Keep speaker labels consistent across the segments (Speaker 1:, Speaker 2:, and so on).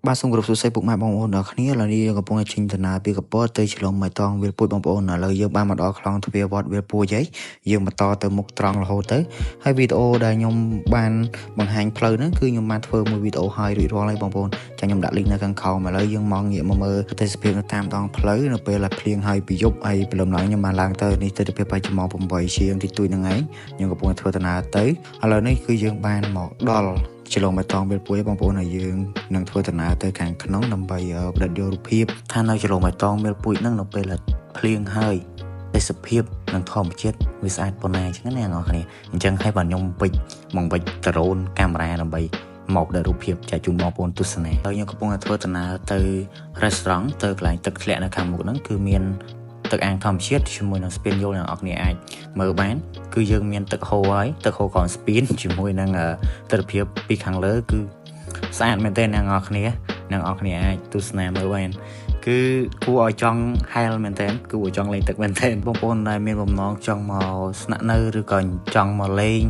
Speaker 1: បាទសូមគោរពសួស្តីពុកម៉ែបងប្អូនទាំងគ្នាឥឡូវនេះយើងកំពុងតែចេញដំណើរពីកពតទៅឆ្លងម៉ៃតងវាលពួយបងប្អូនឥឡូវយើងបានមកដល់ខ្លងទ្វារវត្តវាលពួយហើយយើងបន្តទៅមុខត្រង់រហូតទៅហើយវីដេអូដែលខ្ញុំបានបង្ហាញផ្លូវហ្នឹងគឺខ្ញុំបានធ្វើមួយវីដេអូហើយរួចរាល់ហើយបងប្អូនចាខ្ញុំដាក់ link នៅខាងក្រោមឥឡូវយើងមកងាកមកមើលទេសភាពនៅតាមដងផ្លូវនៅពេលដែលភ្លៀងហើយពីយប់ហើយព្រលឹមឡើងខ្ញុំបានឡើងទៅនេះទិដ្ឋភាពប្រហែលជាម៉ោង8ជាងទីទួយហ្នឹងឯងខ្ញុំកំពុងធ្វើដំណើរទៅឥឡូវនេះគឺយើងបានមកដល់ឆ្លងម៉ៃតងវាលពួយបងប្អូនហើយយើងនឹងធ្វើដំណើរទៅខាងក្នុងដើម្បីផ្ដិតយករូបភាពថានៅឆ្លងម៉ៃតងវាលពួយហ្នឹងនៅពេលដែលភ្លៀងហើយទេសភាពនិងធម្មជាតិវាស្អាតប៉ុណ្ណាអញ្ចឹងណាអ្នកនរគ្នាអញ្ចឹងហើយបាទខ្ញុំពេចមកវិញដ្រូនកាមេរ៉ាដើម្បីមកដល់រូបភាពចែកជូនបងប្អូនទស្សនាហើយខ្ញុំកំពុងតែធ្វើដំណើរទៅ restaurant ទៅកន្លែងទឹកធ្លាក់នៅខាងមុខហ្នឹងគឺមានទឹកអាងធម្មជាតិជាមួយនឹងស្ពានយល់អ្នកនរគ្នាអាចមើលបានគឺយើងមានទឹកហូរហើយទឹកហូរកោនស្ពានជាមួយនឹងទិដ្ឋភាពពីខាងលើគឺស្អាតមែនទែនអ្នកនរគ្នាអាចទស្សនាមើលបានគឺគួរឲ្យចង់ហែលមែនទែនគួរឲ្យចង់លេងទឹកមែនទែនបងប្អូនដែលមានបំណងចង់មកស្នាក់នៅឬក៏ចង់មកលេង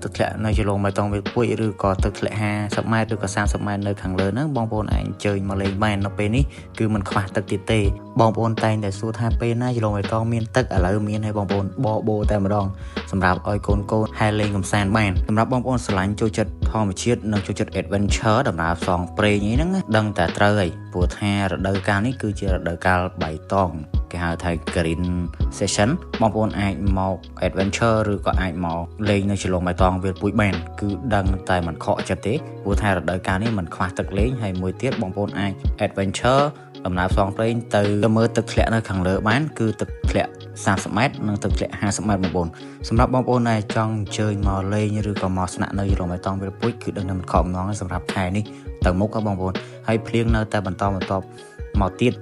Speaker 1: ទឹកធ្លាក់នៅឆ្លងម៉ៃតងវាលពួយឬក៏ទឹកធ្លាក់50ម៉ែត្រឬក៏30ម៉ែត្រនៅខាងលើហ្នឹងបងប្អូនអាចអញ្ជើញមកលេងបាននៅពេលនេះគឺមិនខ្វះទឹកទៀតទេបងប្អូនតែងតែសួរថាពេលណាឆ្លងម៉ៃតងមានទឹកឥឡូវមានហើយបងប្អូនបោតែម្ដងសម្រាប់ឲ្យកូនហែលលេងកំសាន្តបានសម្រាប់បងប្អូនស្រឡាញ់ចូលចិត្តធម្មជាតិនិងចូលចិត្ត adventure ដំណើរផ្សងព្រេងអីហ្នឹងដឹងតែត្រូវហើយព្រោះថារដូវកាលនេះគឺជារដូវកាលបៃតងគេហៅថា green session បងប្អូនអាចមក adventure ឬក៏អាចមកលេងនៅឆ្លងម៉ៃតងវាលពួយបានគឺដឹងតែមិនខកចិត្តទេព្រោះថារដូវកាលនេះមិនខ្វះទឹកលេងហើយមួយទៀតបងប្អូនអាច adventure ដំណើរផ្សងព្រេងទៅមើលទឹកធ្លាក់នៅខាងលើបានគឺទឹកធ្លាក់30ម៉ែត្រនិងទឹកធ្លាក់50ម៉ែត្របងប្អូនសម្រាប់បងប្អូនដែលចង់អញ្ជើញមកលេងឬក៏មកស្នាក់នៅឆ្លងម៉ៃតងវាលពួយគឺដឹងតែមិនខកបំណងសម្រាប់ខែនេះទៅមុខបងប្អូនហើយភ្លៀងនៅតែបន្តមកទៀត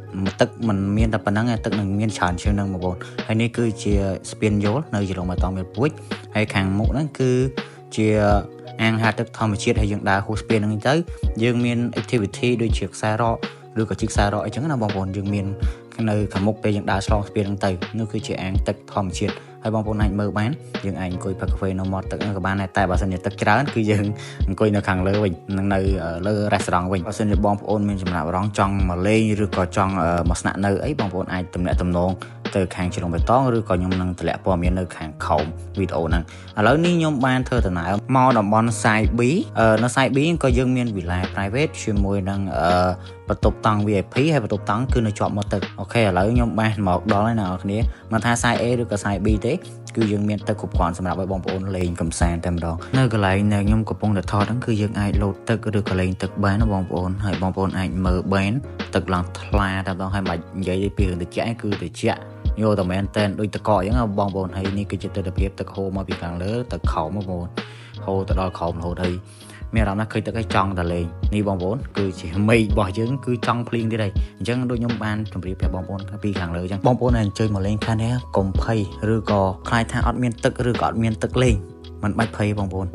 Speaker 1: ទឹកមិនមានតែប៉ុណ្ណឹងទឹកនឹងមានច្រើនជាងនឹងបងប្អូនហើយនេះគឺជាស្ពានយល់នៅឆ្លងម៉ៃតងវាលពួយហើយខាងមុខហ្នឹងគឺជាអាងហាលទឹកធម្មជាតិហើយយើងដើរហួសស្ពានហ្នឹងទៅយើងមាន activity ដូចជាខ្សែរ៉កឬក៏ជិះខ្សែរ៉កអីចឹងណាបងប្អូនយើងមាននៅខាងមុខពេលយើងដើរឆ្លងស្ពានហ្នឹងទៅនោះគឺជាអាងទឹកធម្មជាតិហើយបងប្អូនអាចមើលបានយើងអាចអង្គុយផឹកកាហ្វេនៅមាត់ទឹកហ្នឹងក៏បានដែរតែបើសិនជាទឹកច្រើនគឺយើងអង្គុយនៅខាងលើវិញនឹងនៅលើ restaurant វិញបើសិនជាបងប្អូនមានចំណាប់អារម្មណ៍ចង់មកលេងឬក៏ចង់មកស្នាក់នៅអីបងប្អូនអាចទំនាក់ទំនងទៅខាងឆ្លងបៃតងឬក៏ខ្ញុំនឹងតម្លាក់ព័ត៌មាននៅខាងក្រោមវីដេអូហ្នឹងឥឡូវនេះខ្ញុំបានធ្វើដំណើរមកតំបន់ Side B នៅ Side B ក៏យើងមាន villa private ជាមួយនឹងបន្ទប់តង់ VIP ហើយបន្ទប់តង់គឺនៅជាប់មាត់ទឹកអូខេឥឡូវខ្ញុំបានមកដល់ហើយអ្នកនរគ្នាមិនថា Side A ឬក៏ Side B ទេគឺយើងមានទឹកគ្រប់គ្រាន់សម្រាប់ឲ្យបងប្អូនលេងកំសាន្តតែម្ដងនៅកន្លែងដែលខ្ញុំកំពុងតែថតហ្នឹងគឺយើងអាចលោតទឹកឬក៏លេងទឹកបានណាបងប្អូនហើយបងប្អូនអាចមើលបានទឹកឡើងថ្លាតែម្ដងហើយមិនបាច់និយាយពីរឿងត្រជាក់គឺត្រជាក់យកតែមែនតែនដូចតកកអញ្ចឹងបងប្អូនហើយនេះគឺជាទិដ្ឋភាពទឹកហូរមកពីខាងលើទៅក្រោមបងប្អូនហូរទៅដល់ក្រោមរហូតហើយមានអារម្មណ៍ថាឃើញទឹកឲ្យចង់តែលេងនេះបងប្អូនគឺជាមេឃរបស់យើងគឺចង់ភ្លៀងទៀតហើយអញ្ចឹងដូចខ្ញុំបានជម្រាបប្រាប់បងប្អូនពីខាងលើអញ្ចឹងបងប្អូនអាចអញ្ជើញមកលេងខែនេះកុំភ័យឬក៏ខ្លាចថាអត់មានទឹកឬក៏អត់មានទឹកលេងមិនបាច់ភ័យបងប្អូន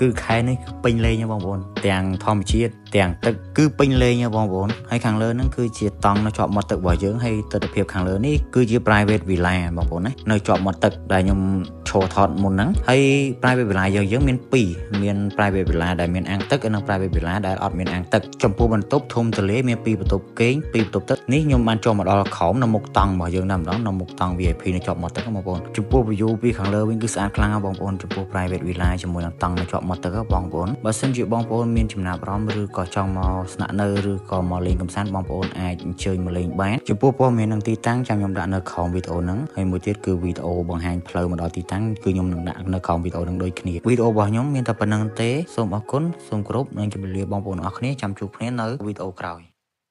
Speaker 1: គឺខែនេះពេញលេងបងប្អូនទាំងធម្មជាតិទាំងទឹកគឺពេញលេងបងប្អូនហើយខាងលើហ្នឹងគឺជាតង់នៅជាប់មាត់ទឹករបស់យើងហើយទិដ្ឋភាពខាងលើនេះគឺជា private villa បងប្អូនណានៅជាប់មាត់ទឹកដែលខ្ញុំឈរថតមុនហ្នឹងហើយ private villa យើងមាន2មាន private villa ដែលមានអាងទឹកនិង private villa ដែលអត់មានអាងទឹកចំពោះបន្ទប់ធំទូលាយមាន2បន្ទប់គេង2បន្ទប់ទឹកនេះខ្ញុំបានចូលមកដល់ក្រោមនៅមុខតង់របស់យើងតែម្ដងនៅមុខតង់ VIP នៅជាប់មាត់ទឹកបងប្អូនចំពោះ view ពីខាងលើវិញគឺស្អាតខ្លាំងបងប្អូនចំពោះ private villa ជាមួយនឹងតង់នៅជាប់មាត់ទឹកបងប្អូនបើសិនជាបងប្អូនមានចំណាប់អារម្មណ៍ឬក៏ចង់មកស្នាក់នៅឬក៏មកលេងកម្សាន្តបងប្អូនអាចអញ្ជើញមកលេងបានចំពោះព័ត៌មាននឹងទីតាំងចាំខ្ញុំដាក់នៅក្រោមវីដេអូហ្នឹងហើយមួយទៀតគឺវីដេអូបង្ហាញផ្លូវមកដល់ទីតាំងគឺខ្ញុំនឹងដាក់នៅក្រោមវីដេអូហ្នឹងដូចគ្នាវីដេអូរបស់ខ្ញុំមានតែប៉ុណ្្នឹងទេសូមអរគុណសូមគោរពនិងជម្រាបលាបងប្អូនអរគ្នាចាំជួបគ្នានៅវីដេអូក្រោយ